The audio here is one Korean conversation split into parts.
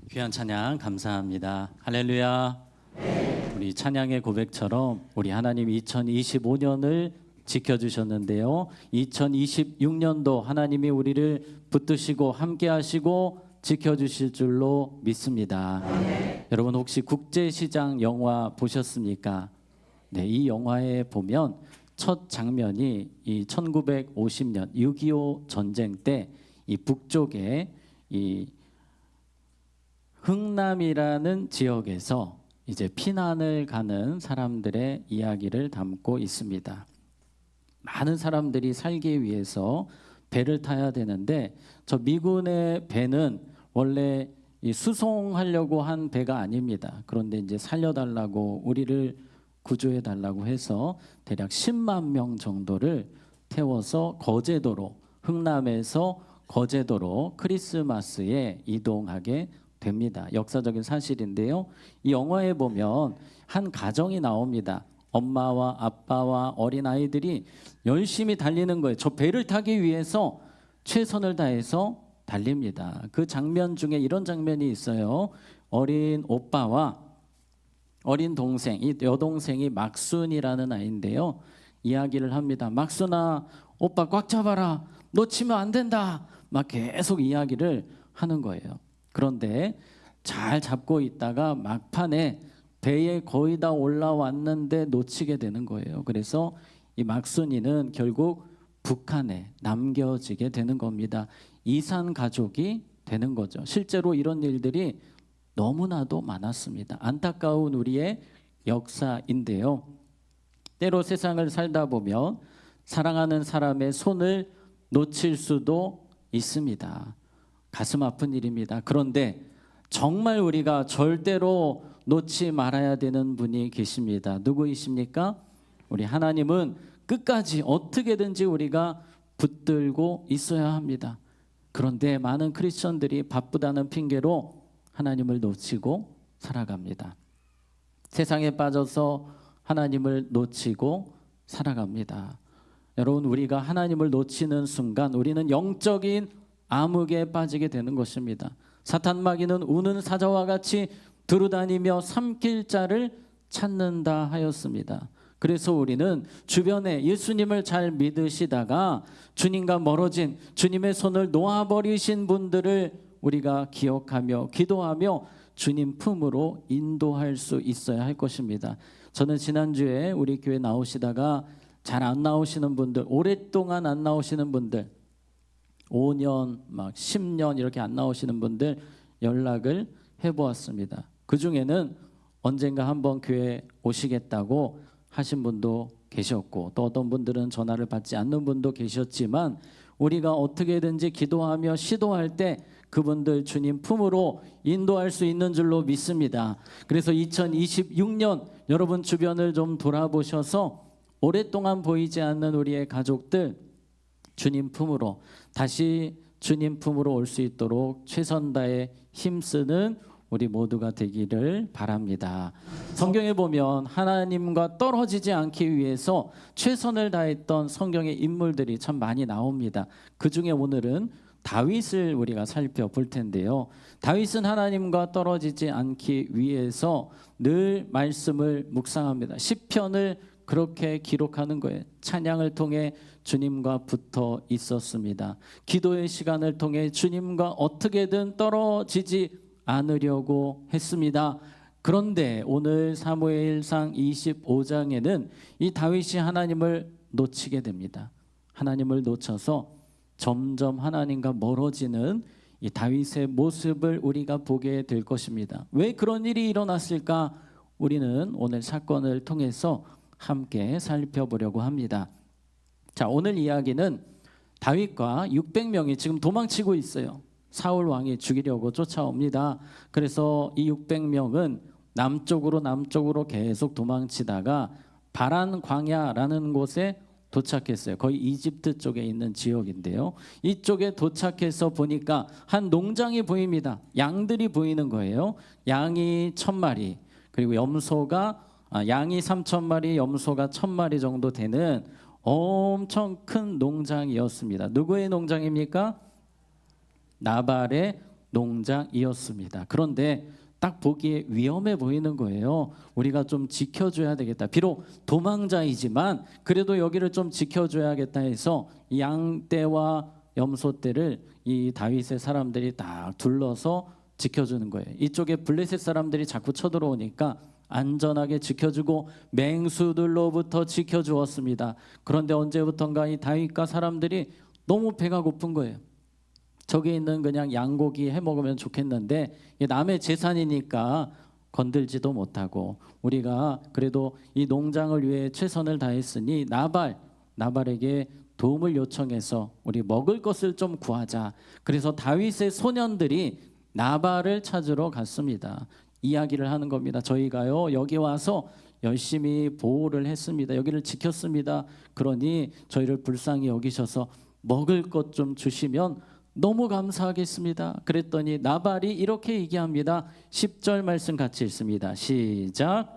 귀한 찬양 감사합니다. 할렐루야. 우리 찬양의 고백처럼 우리 하나님 2025년을 지켜주셨는데요. 2026년도 하나님이 우리를 붙드시고 함께 하시고 지켜주실 줄로 믿습니다. 여러분 혹시 국제시장 영화 보셨습니까? 네, 이 영화에 보면 첫 장면이 이 1950년 6.25 전쟁 때 이 북쪽에 이 흥남이라는 지역에서 이제 피난을 가는 사람들의 이야기를 담고 있습니다. 많은 사람들이 살기 위해서 배를 타야 되는데 저 미군의 배는 원래 이 수송하려고 한 배가 아닙니다. 그런데 이제 살려달라고 우리를 구조해달라고 해서 대략 10만 명 정도를 태워서 거제도로 흥남에서 거제도로 크리스마스에 이동하게 됩니다. 역사적인 사실인데요. 이 영화에 보면 한 가정이 나옵니다. 엄마와 아빠와 어린 아이들이 열심히 달리는 거예요. 저 배를 타기 위해서 최선을 다해서 달립니다. 그 장면 중에 이런 장면이 있어요. 어린 오빠와 어린 동생, 이 여동생이 막순이라는 아이인데요. 이야기를 합니다. 막순아, 오빠 꽉 잡아라. 놓치면 안 된다. 막 계속 이야기를 하는 거예요. 그런데 잘 잡고 있다가 막판에 배에 거의 다 올라왔는데 놓치게 되는 거예요. 그래서 이 막순이는 결국 북한에 남겨지게 되는 겁니다. 이산 가족이 되는 거죠. 실제로 이런 일들이 너무나도 많았습니다. 안타까운 우리의 역사인데요. 때로 세상을 살다 보면 사랑하는 사람의 손을 놓칠 수도 있습니다. 가슴 아픈 일입니다. 그런데 정말 우리가 절대로 놓지 말아야 되는 분이 계십니다. 누구이십니까? 우리 하나님은 끝까지 어떻게든지 우리가 붙들고 있어야 합니다. 그런데 많은 크리스천들이 바쁘다는 핑계로 하나님을 놓치고 살아갑니다. 세상에 빠져서 하나님을 놓치고 살아갑니다. 여러분, 우리가 하나님을 놓치는 순간 우리는 영적인 암흑에 빠지게 되는 것입니다. 사탄 마귀는 우는 사자와 같이 두루다니며 삼킬 자를 찾는다 하였습니다. 그래서 우리는 주변에 예수님을 잘 믿으시다가 주님과 멀어진 주님의 손을 놓아버리신 분들을 우리가 기억하며 기도하며 주님 품으로 인도할 수 있어야 할 것입니다. 저는 지난주에 우리 교회 나오시다가 잘 안 나오시는 분들, 오랫동안 안 나오시는 분들, 5년, 막 10년 이렇게 안 나오시는 분들 연락을 해보았습니다. 그 중에는 언젠가 한번 교회 오시겠다고 하신 분도 계셨고, 또 어떤 분들은 전화를 받지 않는 분도 계셨지만 우리가 어떻게든지 기도하며 시도할 때 그분들 주님 품으로 인도할 수 있는 줄로 믿습니다. 그래서 2026년 여러분 주변을 좀 돌아보셔서 오랫동안 보이지 않는 우리의 가족들 주님 품으로 다시 주님 품으로 올 수 있도록 최선 다해 힘쓰는 우리 모두가 되기를 바랍니다. 성경에 보면 하나님과 떨어지지 않기 위해서 최선을 다했던 성경의 인물들이 참 많이 나옵니다. 그 중에 오늘은 다윗을 우리가 살펴볼 텐데요. 다윗은 하나님과 떨어지지 않기 위해서 늘 말씀을 묵상합니다. 시편을 그렇게 기록하는 거예요. 찬양을 통해 주님과 붙어 있었습니다. 기도의 시간을 통해 주님과 어떻게든 떨어지지 않으려고 했습니다. 그런데 오늘 사무엘상 25장에는 이 다윗이 하나님을 놓치게 됩니다. 하나님을 놓쳐서 점점 하나님과 멀어지는 이 다윗의 모습을 우리가 보게 될 것입니다. 왜 그런 일이 일어났을까? 우리는 오늘 사건을 통해서 함께 살펴보려고 합니다. 자, 오늘 이야기는 다윗과 600명이 지금 도망치고 있어요. 사울 왕이 죽이려고 쫓아옵니다. 그래서 이 600명은 남쪽으로 계속 도망치다가 바란 광야라는 곳에 도착했어요. 거의 이집트 쪽에 있는 지역인데요. 이쪽에 도착해서 보니까 한 농장이 보입니다. 양들이 보이는 거예요. 양이 1000마리, 그리고 양이 3000마리, 염소가 1000마리 정도 되는 엄청 큰 농장이었습니다. 누구의 농장입니까? 나발의 농장이었습니다. 그런데 딱 보기에 위험해 보이는 거예요. 우리가 좀 지켜줘야 되겠다. 비록 도망자이지만 그래도 여기를 좀 지켜줘야겠다 해서 양떼와 염소떼를 이 다윗의 사람들이 딱 둘러서 지켜주는 거예요. 이쪽에 블레셋 사람들이 자꾸 쳐들어오니까 안전하게 지켜주고 맹수들로부터 지켜주었습니다. 그런데 언제부턴가 이 다윗과 사람들이 너무 배가 고픈 거예요. 저기 있는 그냥 양고기 해 먹으면 좋겠는데 남의 재산이니까 건들지도 못하고 우리가 그래도 이 농장을 위해 최선을 다했으니 나발에게 도움을 요청해서 우리 먹을 것을 좀 구하자. 그래서 다윗의 소년들이 나발을 찾으러 갔습니다. 이야기를 하는 겁니다. 저희가요 여기 와서 열심히 보호를 했습니다. 여기를 지켰습니다. 그러니 저희를 불쌍히 여기셔서 먹을 것 좀 주시면 너무 감사하겠습니다. 그랬더니 나발이 이렇게 얘기합니다. 10절 말씀 같이 읽습니다. 시작.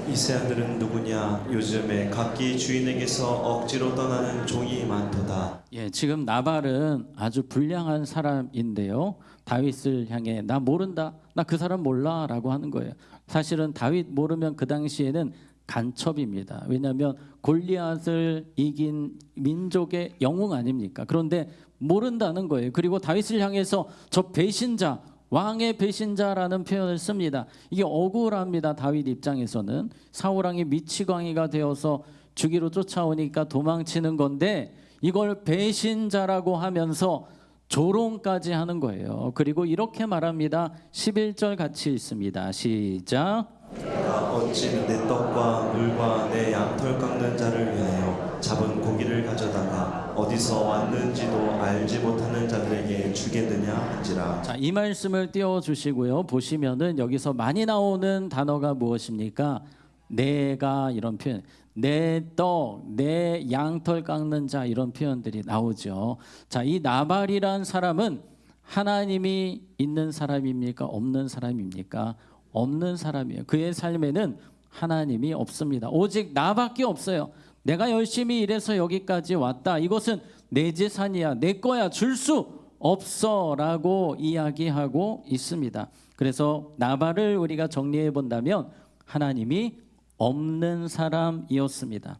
이 새아들은 누구냐? 요즘에 각기 주인에게서 억지로 떠나는 종이 많도다. 예, 지금 나발은 아주 불량한 사람인데요. 다윗을 향해 나 모른다. 나 그 사람 몰라라고 하는 거예요. 사실은 다윗 모르면 그 당시에는 간첩입니다. 왜냐하면 골리앗을 이긴 민족의 영웅 아닙니까? 그런데 모른다는 거예요. 그리고 다윗을 향해서 저 배신자, 왕의 배신자라는 표현을 씁니다. 이게 억울합니다. 다윗 입장에서는 사울왕이 미치광이가 되어서 주기로 쫓아오니까 도망치는 건데 이걸 배신자라고 하면서 조롱까지 하는 거예요. 그리고 이렇게 말합니다. 11절 같이 읽습니다. 시작. 내가 어찌 내 떡과 물과 내 양털 깎는 자를 위하여 잡은 고기를 가져다가 어디서 왔는지도 알지 못하는 자들에게 주겠느냐 한지라. 자, 이 말씀을 띄워 주시고요. 보시면은 여기서 많이 나오는 단어가 무엇입니까? 내가 이런 표현, 내 떡, 내 양털 깎는 자 이런 표현들이 나오죠. 자, 이 나발이란 사람은 하나님이 있는 사람입니까? 없는 사람입니까? 없는 사람이에요. 그의 삶에는 하나님이 없습니다. 오직 나밖에 없어요. 내가 열심히 일해서 여기까지 왔다. 이것은 내 재산이야, 내 거야, 줄 수 없어라고 이야기하고 있습니다. 그래서 나발을 우리가 정리해 본다면 하나님이 없는 사람이었습니다.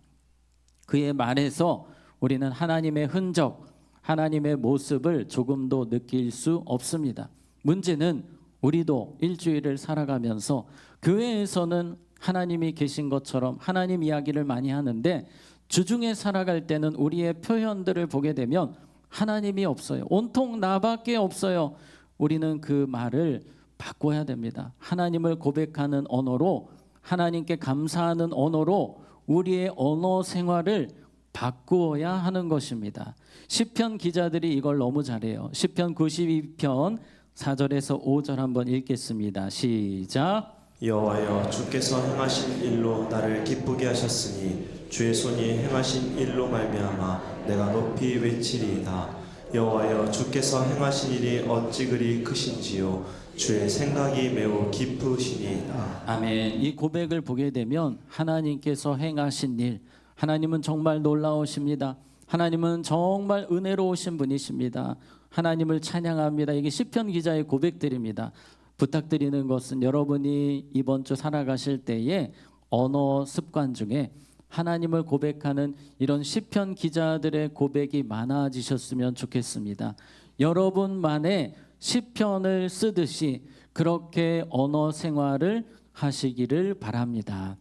그의 말에서 우리는 하나님의 흔적, 하나님의 모습을 조금도 느낄 수 없습니다. 문제는 우리도 일주일을 살아가면서 교회에서는 하나님이 계신 것처럼 하나님 이야기를 많이 하는데 주중에 살아갈 때는 우리의 표현들을 보게 되면 하나님이 없어요. 온통 나밖에 없어요. 우리는 그 말을 바꿔야 됩니다. 하나님을 고백하는 언어로, 하나님께 감사하는 언어로 우리의 언어 생활을 바꾸어야 하는 것입니다. 시편 기자들이 이걸 너무 잘해요. 시편 92편 4절에서 5절 한번 읽겠습니다. 시작. 여호와여, 주께서 행하신 일로 나를 기쁘게 하셨으니 주의 손이 행하신 일로 말미암아 내가 높이 외치리이다. 여호와여, 주께서 행하신 일이 어찌 그리 크신지요. 주의 생각이 매우 깊으시니이다. 아멘. 이 고백을 보게 되면 하나님께서 행하신 일, 하나님은 정말 놀라우십니다. 하나님은 정말 은혜로우신 분이십니다. 하나님을 찬양합니다. 이게 시편 기자의 고백들입니다. 부탁드리는 것은 여러분이 이번 주 살아가실 때에 언어 습관 중에 하나님을 고백하는 이런 시편 기자들의 고백이 많아지셨으면 좋겠습니다. 여러분만의 시편을 쓰듯이 그렇게 언어 생활을 하시기를 바랍니다.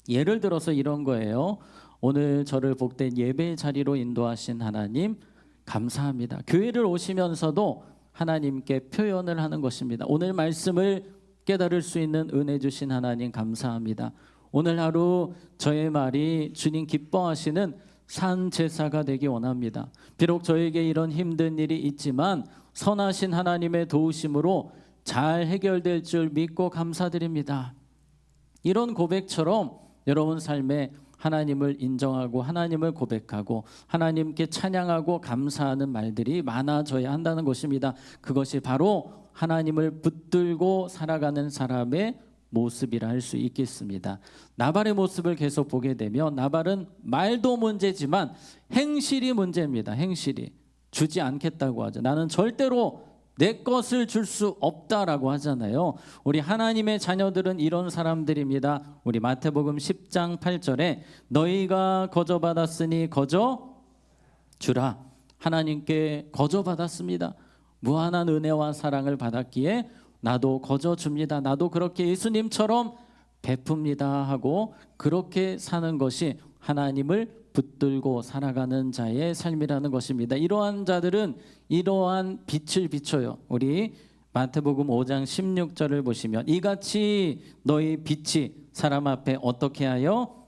예를 들어서 이런 거예요. 오늘 저를 복된 예배 자리로 인도하신 하나님 감사합니다. 교회를 오시면서도 하나님께 표현을 하는 것입니다. 오늘 말씀을 깨달을 수 있는 은혜 주신 하나님 감사합니다. 오늘 하루 저의 말이 주님 기뻐하시는 산 제사가 되기 원합니다. 비록 저에게 이런 힘든 일이 있지만 선하신 하나님의 도우심으로 잘 해결될 줄 믿고 감사드립니다. 이런 고백처럼 여러분 삶에 하나님을 인정하고 하나님을 고백하고 하나님께 찬양하고 감사하는 말들이 많아져야 한다는 것입니다. 그것이 바로 하나님을 붙들고 살아가는 사람의 모습이라 할 수 있겠습니다. 나발의 모습을 계속 보게 되면 나발은 말도 문제지만 행실이 문제입니다. 행실이 주지 않겠다고 하죠. 나는 절대로 내 것을 줄 수 없다라고 하잖아요. 우리 하나님의 자녀들은 이런 사람들입니다. 우리 마태복음 10장 8절에 너희가 거저 받았으니 거저 주라. 하나님께 거저 받았습니다. 무한한 은혜와 사랑을 받았기에 나도 거저 줍니다. 나도 그렇게 예수님처럼 베풉니다 하고 그렇게 사는 것이 하나님을 붙들고 살아가는 자의 삶이라는 것입니다. 이러한 자들은 이러한 빛을 비춰요. 우리 마태복음 5장 16절을 보시면 이같이 너희 빛이 사람 앞에 어떻게 하여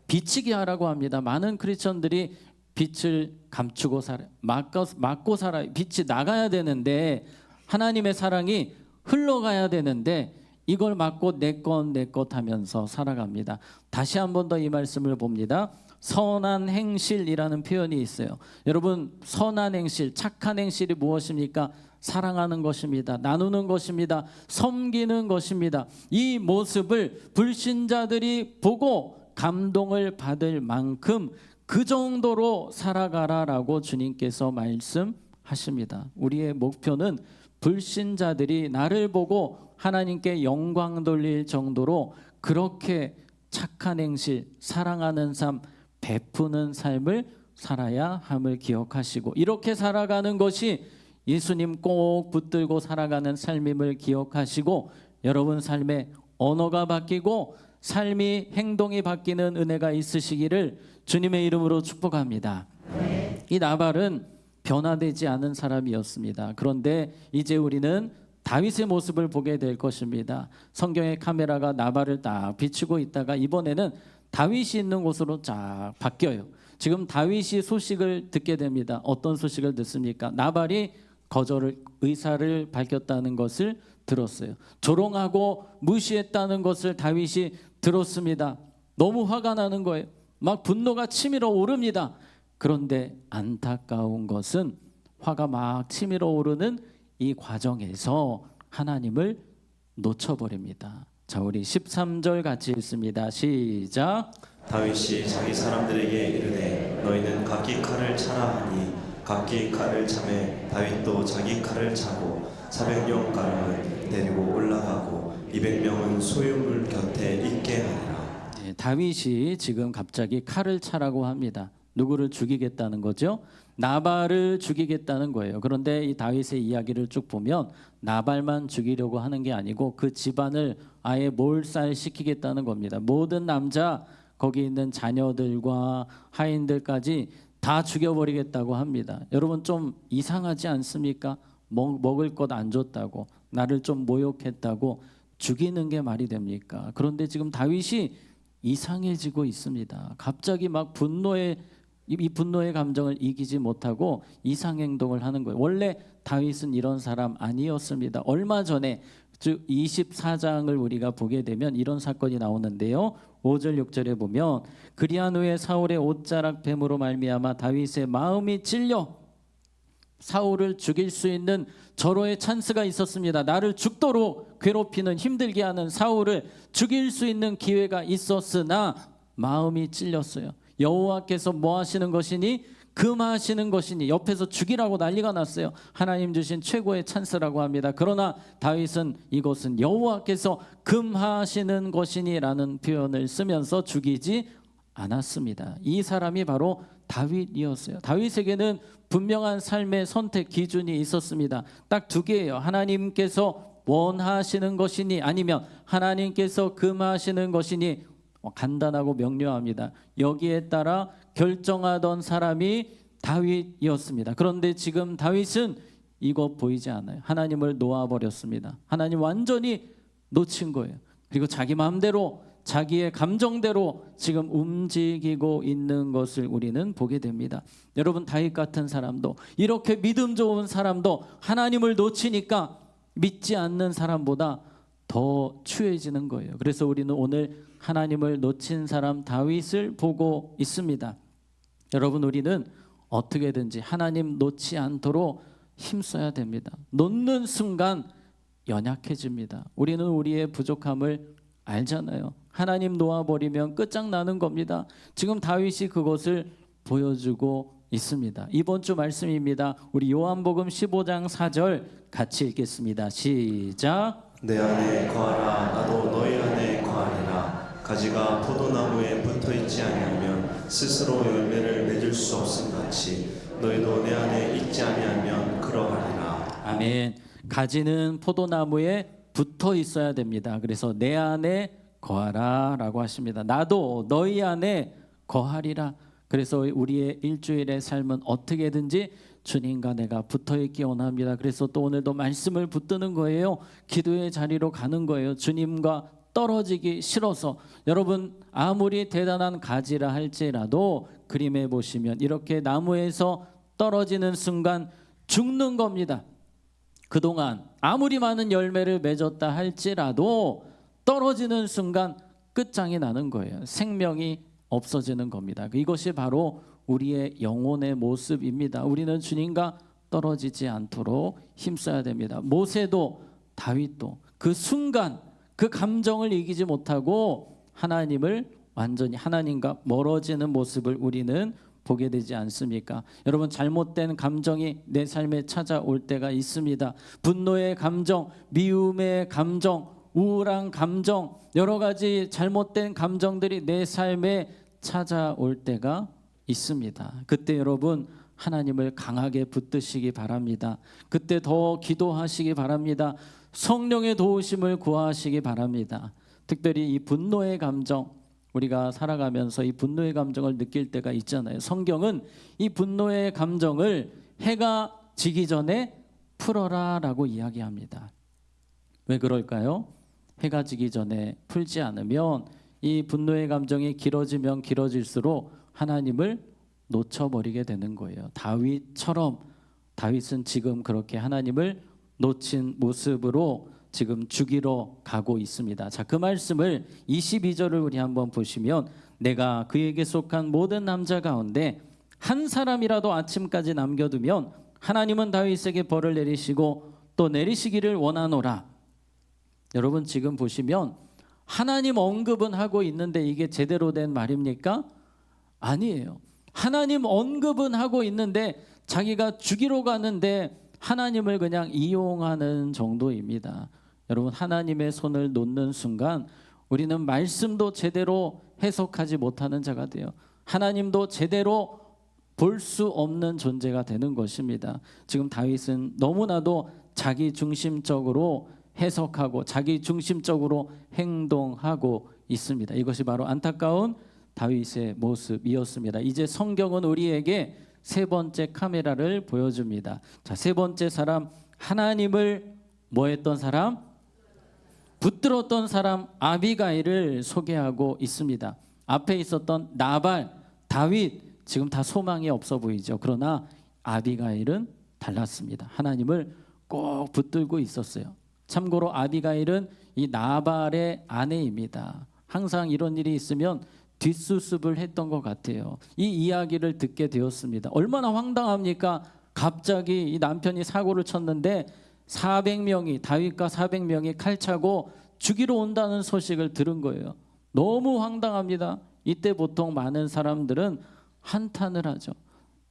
비치게 하라고 합니다. 많은 크리스천들이 빛을 감추고 살아요. 막고 살아요. 빛이 나가야 되는데 하나님의 사랑이 흘러가야 되는데 이걸 막고 내 것 하면서 살아갑니다. 다시 한 번 더 이 말씀을 봅니다. 선한 행실이라는 표현이 있어요. 여러분 선한 행실, 착한 행실이 무엇입니까? 사랑하는 것입니다. 나누는 것입니다. 섬기는 것입니다. 이 모습을 불신자들이 보고 감동을 받을 만큼 그 정도로 살아가라라고 주님께서 말씀하십니다. 우리의 목표는 불신자들이 나를 보고 하나님께 영광 돌릴 정도로 그렇게 착한 행실, 사랑하는 삶, 베푸는 삶을 살아야 함을 기억하시고 이렇게 살아가는 것이 예수님 꼭 붙들고 살아가는 삶임을 기억하시고 여러분 삶의 언어가 바뀌고 삶이 행동이 바뀌는 은혜가 있으시기를 주님의 이름으로 축복합니다. 이 나발은 변화되지 않은 사람이었습니다. 그런데 이제 우리는 다윗의 모습을 보게 될 것입니다. 성경의 카메라가 나발을 딱 비추고 있다가 이번에는 다윗이 있는 곳으로 쫙 바뀌어요. 지금 다윗이 소식을 듣게 됩니다. 어떤 소식을 듣습니까? 나발이 거절을 의사를 밝혔다는 것을 들었어요. 조롱하고 무시했다는 것을 다윗이 들었습니다. 너무 화가 나는 거예요. 막 분노가 치밀어 오릅니다. 그런데 안타까운 것은 화가 막 치밀어 오르는 이 과정에서 하나님을 놓쳐버립니다. 자, 우리 13절 같이 읽습니다. 시작. 다윗이 자기 사람들에게 이르되 너희는 각기 칼을 차라 하니 각기 칼을 차매 다윗도 자기 칼을 차고 400명 가량은 데리고 올라가고 200명은 소유물 곁에 있게 하니라. 다윗이 지금 갑자기 칼을 차라고 합니다. 누구를 죽이겠다는 거죠? 나발을 죽이겠다는 거예요. 그런데 이 다윗의 이야기를 쭉 보면 나발만 죽이려고 하는 게 아니고 그 집안을 아예 몰살시키겠다는 겁니다. 모든 남자 거기 있는 자녀들과 하인들까지 다 죽여버리겠다고 합니다. 여러분 좀 이상하지 않습니까? 먹을 것 안 줬다고 나를 좀 모욕했다고 죽이는 게 말이 됩니까? 그런데 지금 다윗이 이상해지고 있습니다. 갑자기 막 이 분노의 감정을 이기지 못하고 이상 행동을 하는 거예요. 원래 다윗은 이런 사람 아니었습니다. 얼마 전에 즉 24장을 우리가 보게 되면 이런 사건이 나오는데요. 5절 6절에 보면 그리한 후에 사울의 옷자락 뱀으로 말미암아 다윗의 마음이 찔려 사울을 죽일 수 있는 절호의 찬스가 있었습니다. 나를 죽도록 괴롭히는 힘들게 하는 사울을 죽일 수 있는 기회가 있었으나 마음이 찔렸어요. 여호와께서 뭐 하시는 것이니 금하시는 것이니 옆에서 죽이라고 난리가 났어요. 하나님 주신 최고의 찬스라고 합니다. 그러나 다윗은 이것은 여호와께서 금하시는 것이니라는 표현을 쓰면서 죽이지 않았습니다. 이 사람이 바로 다윗이었어요. 다윗에게는 분명한 삶의 선택 기준이 있었습니다. 딱 두 개예요. 하나님께서 원하시는 것이니 아니면 하나님께서 금하시는 것이니 간단하고 명료합니다. 여기에 따라 결정하던 사람이 다윗이었습니다. 그런데 지금 다윗은 이거 보이지 않아요. 하나님을 놓아버렸습니다. 하나님 완전히 놓친 거예요. 그리고 자기 마음대로 자기의 감정대로 지금 움직이고 있는 것을 우리는 보게 됩니다. 여러분 다윗 같은 사람도 이렇게 믿음 좋은 사람도 하나님을 놓치니까 믿지 않는 사람보다 더 추해지는 거예요. 그래서 우리는 오늘 하나님을 놓친 사람 다윗을 보고 있습니다. 여러분 우리는 어떻게든지 하나님 놓지 않도록 힘써야 됩니다. 놓는 순간 연약해집니다. 우리는 우리의 부족함을 알잖아요. 하나님 놓아버리면 끝장나는 겁니다. 지금 다윗이 그것을 보여주고 있습니다. 이번 주 말씀입니다. 우리 요한복음 15장 4절 같이 읽겠습니다. 시작. 내 안에 거하라 나도 너희 안에 거하리라. 가지가 포도나무에 붙어있지 아니하면 스스로 열매를 맺을 수 없음 같이 너희도 내 안에 있지 아니하면 그러하리라. 아멘. 가지는 포도나무에 붙어 있어야 됩니다. 그래서 내 안에 거하라 라고 하십니다. 나도 너희 안에 거하리라. 그래서 우리의 일주일의 삶은 어떻게든지 주님과 내가 붙어 있기 원합니다. 그래서 또 오늘도 말씀을 붙드는 거예요. 기도의 자리로 가는 거예요. 주님과 떨어지기 싫어서. 여러분 아무리 대단한 가지라 할지라도 그림에 보시면 이렇게 나무에서 떨어지는 순간 죽는 겁니다. 그동안 아무리 많은 열매를 맺었다 할지라도 떨어지는 순간 끝장이 나는 거예요. 생명이 없어지는 겁니다. 이것이 바로 우리의 영혼의 모습입니다. 우리는 주님과 떨어지지 않도록 힘써야 됩니다. 모세도 다윗도 그 순간 그 감정을 이기지 못하고 하나님을 완전히 하나님과 멀어지는 모습을 우리는 보게 되지 않습니까? 여러분 잘못된 감정이 내 삶에 찾아올 때가 있습니다. 분노의 감정, 미움의 감정, 우울한 감정, 여러 가지 잘못된 감정들이 내 삶에 찾아올 때가 있습니다. 그때 여러분 하나님을 강하게 붙드시기 바랍니다. 그때 더 기도하시기 바랍니다. 성령의 도우심을 구하시기 바랍니다. 특별히 이 분노의 감정, 우리가 살아가면서 이 분노의 감정을 느낄 때가 있잖아요. 성경은 이 분노의 감정을 해가 지기 전에 풀어라 라고 이야기합니다. 왜 그럴까요? 해가 지기 전에 풀지 않으면 이 분노의 감정이 길어지면 길어질수록 하나님을 놓쳐버리게 되는 거예요. 다윗처럼 다윗은 지금 그렇게 하나님을 놓친 모습으로 지금 죽이러 가고 있습니다. 자, 그 말씀을 22절을 우리 한번 보시면 내가 그에게 속한 모든 남자 가운데 한 사람이라도 아침까지 남겨두면 하나님은 다윗에게 벌을 내리시고 또 내리시기를 원하노라. 여러분 지금 보시면 하나님 언급은 하고 있는데 이게 제대로 된 말입니까? 아니에요. 하나님 언급은 하고 있는데 자기가 죽이러 가는데 하나님을 그냥 이용하는 정도입니다. 여러분 하나님의 손을 놓는 순간 우리는 말씀도 제대로 해석하지 못하는 자가 돼요. 하나님도 제대로 볼 수 없는 존재가 되는 것입니다. 지금 다윗은 너무나도 자기 중심적으로 해석하고 자기 중심적으로 행동하고 있습니다. 이것이 바로 안타까운 다윗의 모습이었습니다. 이제 성경은 우리에게 세 번째 카메라를 보여줍니다. 자, 세 번째 사람, 하나님을 뭐 했던 사람? 붙들었던 사람 아비가일을 소개하고 있습니다. 앞에 있었던 나발, 다윗 지금 다 소망이 없어 보이죠. 그러나 아비가일은 달랐습니다. 하나님을 꼭 붙들고 있었어요. 참고로 아비가일은 이 나발의 아내입니다. 항상 이런 일이 있으면 뒷수습을 했던 것 같아요. 이 이야기를 듣게 되었습니다. 얼마나 황당합니까? 갑자기 이 남편이 사고를 쳤는데 400명이 다윗과 400명이 칼차고 죽이러 온다는 소식을 들은 거예요. 너무 황당합니다. 이때 보통 많은 사람들은 한탄을 하죠.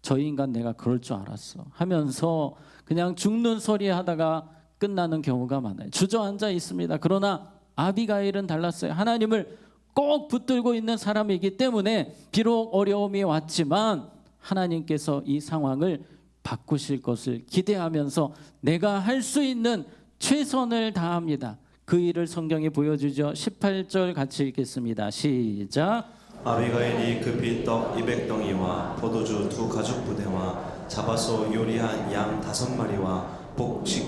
저 인간 내가 그럴 줄 알았어 하면서 그냥 죽는 소리 하다가 끝나는 경우가 많아요. 주저앉아 있습니다. 그러나 아비가일은 달랐어요. 하나님을 꼭 붙들고 있는 사람이기 때문에 비록 어려움이 왔지만 하나님께서 이 상황을 바꾸실 것을 기대하면서 내가 할 수 있는 최선을 다합니다. 그 일을 성경이 보여주죠. 18절 같이 읽겠습니다. 시작. 아비가일이 급히 떡 200덩이와 포도주 2 가죽 부대와 잡아서 요리한 양 5마리와 복식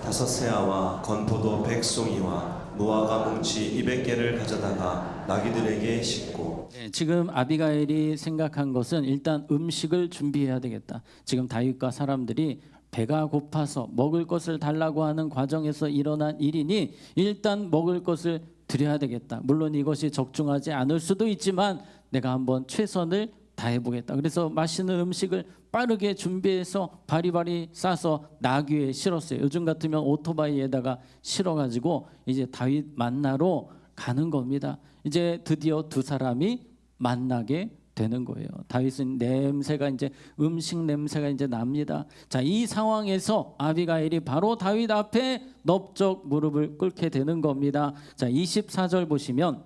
5세아와 건포도 100송이와 무화과 뭉치 200개를 가져다가 나귀들에게 싣고. 지금 아비가일이 생각한 것은 일단 음식을 준비해야 되겠다. 지금 다윗과 사람들이 배가 고파서 먹을 것을 달라고 하는 과정에서 일어난 일이니 일단 먹을 것을 드려야 되겠다. 물론 이것이 적중하지 않을 수도 있지만 내가 한번 최선을 다 해보겠다. 그래서 맛있는 음식을 빠르게 준비해서 바리바리 싸서 나귀에 실었어요. 요즘 같으면 오토바이에다가 실어가지고 이제 다윗 만나러 가는 겁니다. 이제 드디어 두 사람이 만나게 되는 거예요. 다윗은 냄새가 이제 음식 냄새가 이제 납니다. 자, 이 상황에서 아비가일이 바로 다윗 앞에 넙적 무릎을 꿇게 되는 겁니다. 자, 24절 보시면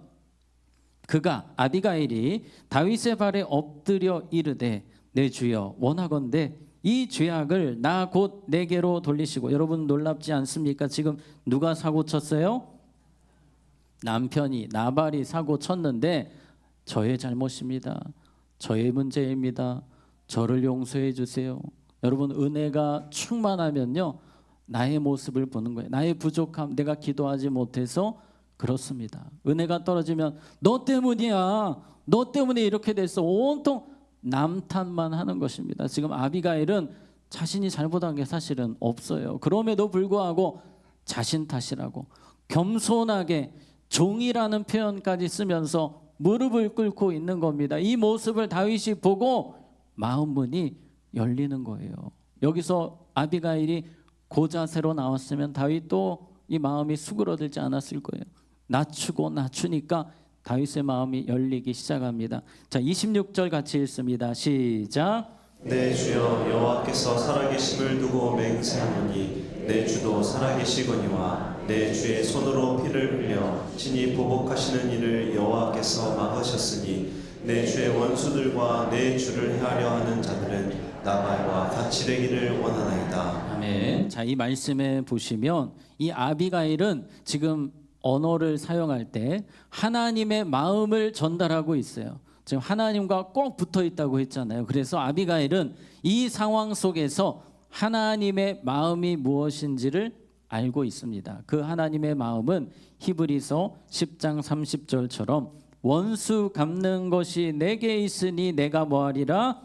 그가 아비가일이 다윗의 발에 엎드려 이르되 내 주여 원하건대 이 죄악을 나 곧 내게로 돌리시고. 여러분 놀랍지 않습니까? 지금 누가 사고 쳤어요? 남편이 나발이 사고 쳤는데 저의 잘못입니다. 저의 문제입니다. 저를 용서해 주세요. 여러분 은혜가 충만하면요 나의 모습을 보는 거예요. 나의 부족함, 내가 기도하지 못해서 그렇습니다. 은혜가 떨어지면 너 때문이야, 너 때문에 이렇게 됐어, 온통 남탓만 하는 것입니다. 지금 아비가일은 자신이 잘못한 게 사실은 없어요. 그럼에도 불구하고 자신 탓이라고 겸손하게 종이라는 표현까지 쓰면서 무릎을 꿇고 있는 겁니다. 이 모습을 다윗이 보고 마음 문이 열리는 거예요. 여기서 아비가일이 고자세로 나왔으면 다윗도 이 마음이 수그러들지 않았을 거예요. 낮추고 낮추니까 다윗의 마음이 열리기 시작합니다. 자, 26절 같이 읽습니다. 시작. 내 주여 여호와께서 살아계심을 두고 맹세하노니 내 주도 살아계시거니와 내 주의 손으로 피를 흘려 친히 보복하시는 일을 여호와께서 막으셨으니 내 주의 원수들과 내 주를 해하려 하는 자들은 나발과 같이 되기를 원하나이다. 아멘. 자, 이 말씀에 보시면 이 아비가일은 지금 언어를 사용할 때 하나님의 마음을 전달하고 있어요. 지금 하나님과 꼭 붙어 있다고 했잖아요. 그래서 아비가일은 이 상황 속에서 하나님의 마음이 무엇인지를 알고 있습니다. 그 하나님의 마음은 히브리서 10장 30절처럼 원수 갚는 것이 내게 있으니 내가 뭐하리라?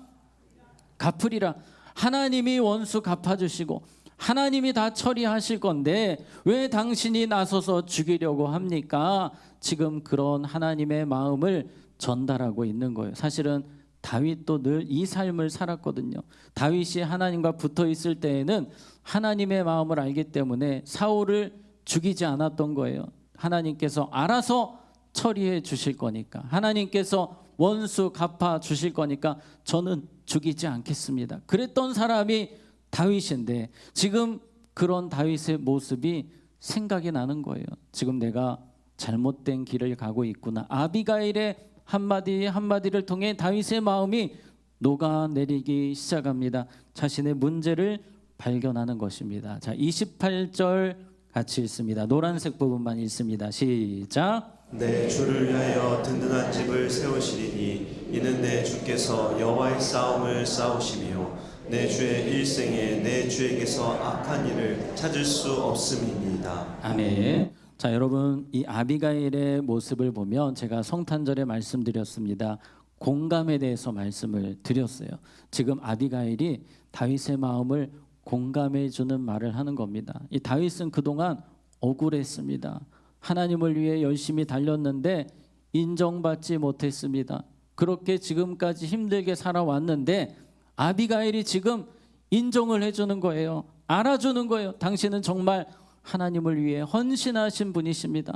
갚으리라. 하나님이 원수 갚아주시고 하나님이 다 처리하실 건데 왜 당신이 나서서 죽이려고 합니까? 지금 그런 하나님의 마음을 전달하고 있는 거예요. 사실은 다윗도 늘 이 삶을 살았거든요. 다윗이 하나님과 붙어 있을 때에는 하나님의 마음을 알기 때문에 사울을 죽이지 않았던 거예요. 하나님께서 알아서 처리해 주실 거니까, 하나님께서 원수 갚아 주실 거니까 저는 죽이지 않겠습니다. 그랬던 사람이 다윗인데 지금 그런 다윗의 모습이 생각이 나는 거예요. 지금 내가 잘못된 길을 가고 있구나. 아비가일의 한마디 한마디를 통해 다윗의 마음이 녹아내리기 시작합니다. 자신의 문제를 발견하는 것입니다. 자, 28절 같이 읽습니다. 노란색 부분만 읽습니다. 시작. 내 주를 위하여 든든한 집을 세우시리니 이는 내 주께서 여호와의 싸움을 싸우시며 내 주의 일생에 내 주에게서 악한 일을 찾을 수 없음이니이다. 아멘. 자, 여러분 이 아비가일의 모습을 보면 제가 성탄절에 말씀드렸습니다. 공감에 대해서 말씀을 드렸어요. 지금 아비가일이 다윗의 마음을 공감해 주는 말을 하는 겁니다. 이 다윗은 그동안 억울했습니다. 하나님을 위해 열심히 달렸는데 인정받지 못했습니다. 그렇게 지금까지 힘들게 살아왔는데 아비가일이 지금 인정을 해주는 거예요. 알아주는 거예요. 당신은 정말 하나님을 위해 헌신하신 분이십니다.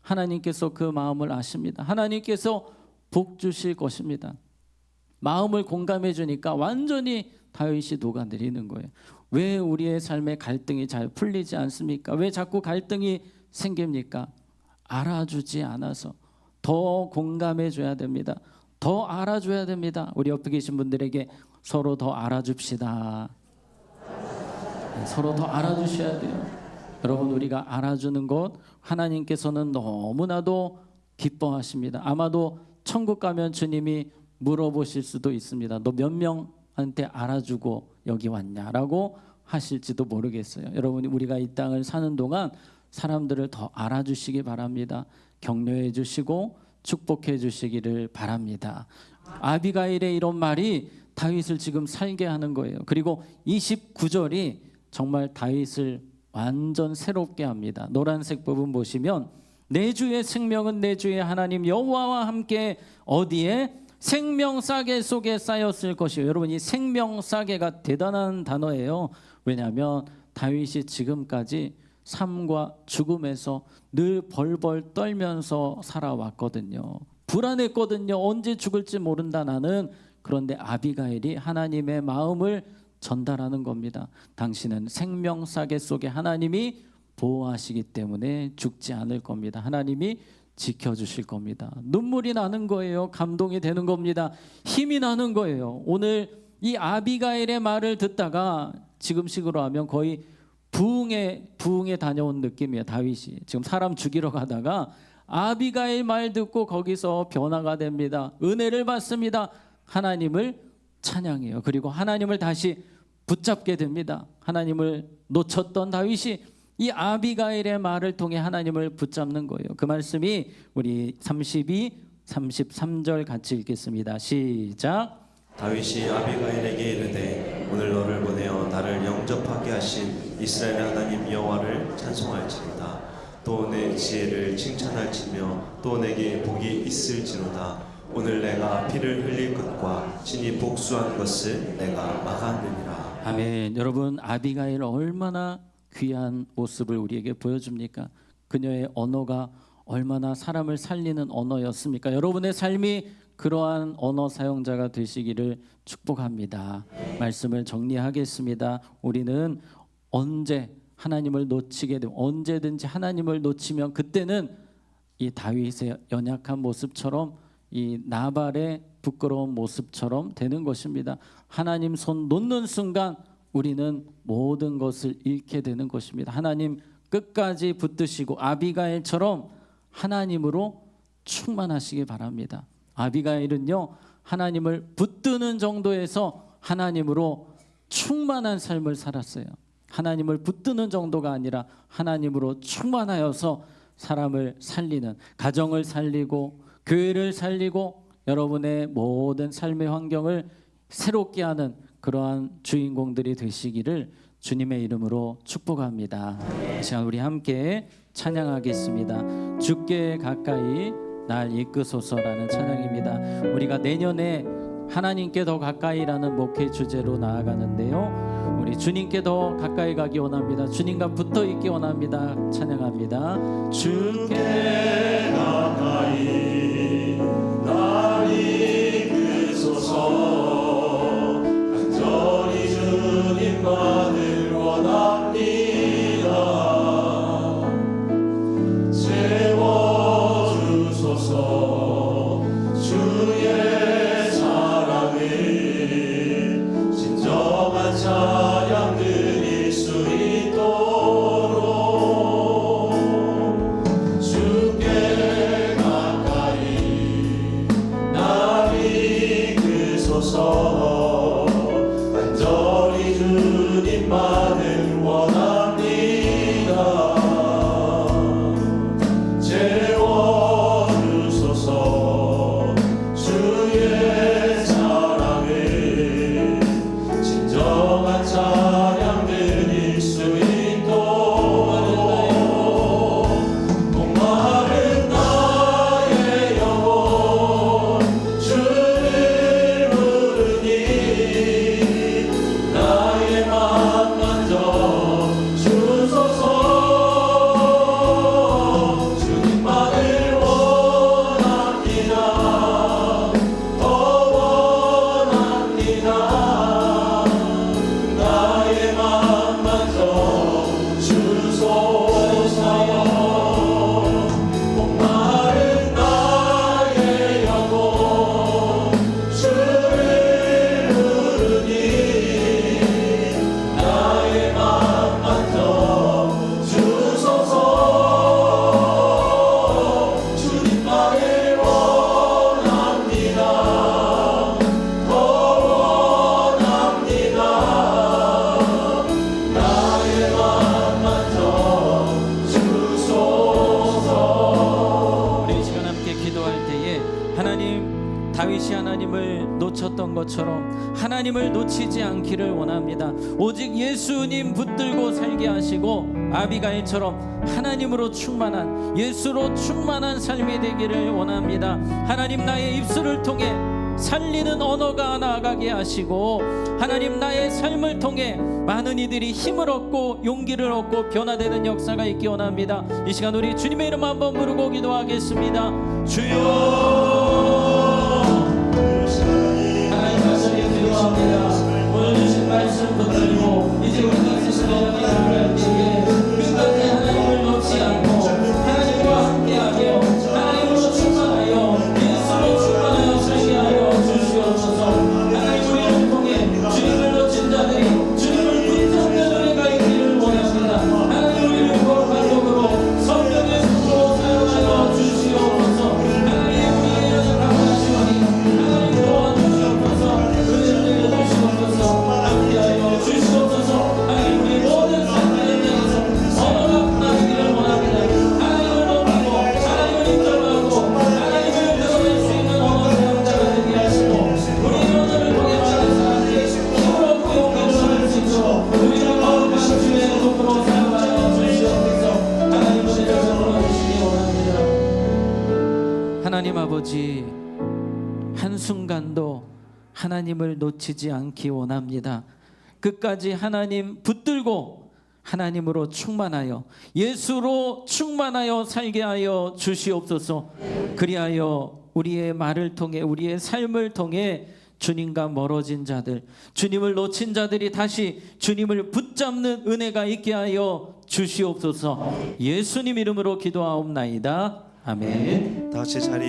하나님께서 그 마음을 아십니다. 하나님께서 복 주실 것입니다. 마음을 공감해 주니까 완전히 다윗이 녹아내리는 거예요. 왜 우리의 삶에 갈등이 잘 풀리지 않습니까? 왜 자꾸 갈등이 생깁니까? 알아주지 않아서. 더 공감해 줘야 됩니다. 더 알아줘야 됩니다. 우리 옆에 계신 분들에게 서로 더 알아줍시다. 서로 더 알아주셔야 돼요. 여러분, 우리가 알아주는 것 하나님께서는 너무나도 기뻐하십니다. 아마도 천국 가면 주님이 물어보실 수도 있습니다. 너 몇 명한테 알아주고 여기 왔냐라고 하실지도 모르겠어요. 여러분, 우리가 이 땅을 사는 동안 사람들을 더 알아주시기 바랍니다. 격려해 주시고 축복해 주시기를 바랍니다. 아비가일의 이런 말이 다윗을 지금 살게 하는 거예요. 그리고 29절이 정말 다윗을 완전 새롭게 합니다. 노란색 부분 보시면 내 주의 생명은 내 주의 하나님 여호와와 함께 어디에? 생명싸개 속에 쌓였을 것이요. 여러분, 이 생명싸개가 대단한 단어예요. 왜냐하면 다윗이 지금까지 삶과 죽음에서 늘 벌벌 떨면서 살아왔거든요. 불안했거든요. 언제 죽을지 모른다 나는. 그런데 아비가일이 하나님의 마음을 전달하는 겁니다. 당신은 생명싸개 속에 하나님이 보호하시기 때문에 죽지 않을 겁니다. 하나님이 지켜주실 겁니다. 눈물이 나는 거예요. 감동이 되는 겁니다. 힘이 나는 거예요. 오늘 이 아비가일의 말을 듣다가 지금식으로 하면 거의 부흥에 다녀온 느낌이에요. 다윗이 지금 사람 죽이러 가다가 아비가일 말 듣고 거기서 변화가 됩니다. 은혜를 받습니다. 하나님을 찬양해요. 그리고 하나님을 다시 붙잡게 됩니다. 하나님을 놓쳤던 다윗이 이 아비가일의 말을 통해 하나님을 붙잡는 거예요. 그 말씀이 우리 32, 33절 같이 읽겠습니다. 시작. 다윗이 아비가일에게 이르되 오늘 너를 보내어 나를 영접하게 하신 이스라엘 하나님 여호와를 찬송할지로다. 또 내 지혜를 칭찬할지며 또 내게 복이 있을지로다. 오늘 내가 피를 흘릴 것과 친히 복수한 것을 내가 막았느니라. 아멘. 여러분, 아비가일 얼마나 귀한 모습을 우리에게 보여줍니까? 그녀의 언어가 얼마나 사람을 살리는 언어였습니까? 여러분의 삶이 그러한 언어 사용자가 되시기를 축복합니다. 말씀을 정리하겠습니다. 우리는 언제 하나님을 놓치게 되면, 언제든지 하나님을 놓치면 그때는 이 다윗의 연약한 모습처럼, 이 나발의 부끄러운 모습처럼 되는 것입니다. 하나님 손 놓는 순간 우리는 모든 것을 잃게 되는 것입니다. 하나님 끝까지 붙드시고 아비가일처럼 하나님으로 충만하시기 바랍니다. 아비가일은요, 하나님을 붙드는 정도에서 하나님으로 충만한 삶을 살았어요. 하나님을 붙드는 정도가 아니라 하나님으로 충만하여서 사람을 살리는, 가정을 살리고 교회를 살리고 여러분의 모든 삶의 환경을 새롭게 하는 그러한 주인공들이 되시기를 주님의 이름으로 축복합니다. 이 시간 우리 함께 찬양하겠습니다. 주께 가까이 날 이끄소서라는 찬양입니다. 우리가 내년에 하나님께 더 가까이라는 목회 주제로 나아가는데요, 우리 주님께 더 가까이 가기 원합니다. 주님과 붙어 있기 원합니다. 찬양합니다. 주께 가까이 날 이끄소서. 간절히 주님만을 원합니다. 채워주소서. 주의 사랑을 진정한 찬양 드릴 수 있도록 주께 가까이 날 이끄소서. 간절히 주님만을 원합니다. 채워주소서. 주의 사랑을 진정한 찬양 드릴 수 있도록 목마른 나의 영혼 주를 부르니 나의 맘 만져 주소서. 주님만을 원합니다. 더 원합니다. 나의 맘 만져 주소서. 목마른 나의 영혼 주를 부르니 나의 맘 만져 주소서. 주님만을 원합니다. 더 원합니다. 나의 맘 만져 주소서. 우리 이 시간 함께 기도할 때에 하나님, 다윗이 하나님을 놓쳤던 것처럼 하나님을 놓치지 않기를 원합니다. 오직 예수님 붙들고 살게 하시고 아비가일처럼 하나님으로 충만한, 예수로 충만한 삶이 되기를 원합니다. 하나님, 나의 입술을 통해 살리는 언어가 나아가게 하시고 하나님 나의 삶을 통해 많은 이들이 힘을 얻고 용기를 얻고 변화되는 역사가 있기 원합니다. 이 시간 우리 주님의 이름 한번 부르고 기도하겠습니다. 주여 하나님 말씀에 기도합니다. 오늘 주신 말씀 붙들고 이제 우리가 세상에 나아갈 때에 끝까지 하나님을 놓지 않고 하나님과 함께하며 하나님으로 충만하여 예수로 충만하여 살게 하여 주시옵소서. 하나님 우리를 통해 주님을 놓친 자들이 주님을 붙잡는 은혜가 있기를 원합니다. 하나님 우리를 거룩한적으로 성령의 손으로 사용하여 주시옵소서. 하나님 우리의 여정 강하시오니 하나님 도와주시옵소서. 은혜를 내려주시옵소서. 함께하여 주시옵소서. 하나님 우리 모든 삶의 현장에서 언어가 나기를 원합니다. 하나님을 높이고 하나님을 인정하고 하나님을 드러낼 수 있는 언어 사용자가 되게 하시고 우리의 언어를 통해 많은 사람들이 힘을 얻고 용기를 얻을 수 있도록 우리가 거룩한 주의 이름으로 사용하여 주시옵소서. 하나님 은혜 베풀어 주시기 원합니다. 하나님 아버지, 한순간도 하나님을 놓치지 않기 원합니다. 끝까지 하나님 붙들고 하나님으로 충만하여 예수로 충만하여 살게 하여 주시옵소서. 그리하여 우리의 말을 통해 우리의 삶을 통해 주님과 멀어진 자들, 주님을 놓친 자들이 다시 주님을 붙잡는 은혜가 있게 하여 주시옵소서. 예수님 이름으로 기도하옵나이다. 아멘. 다 같이 자리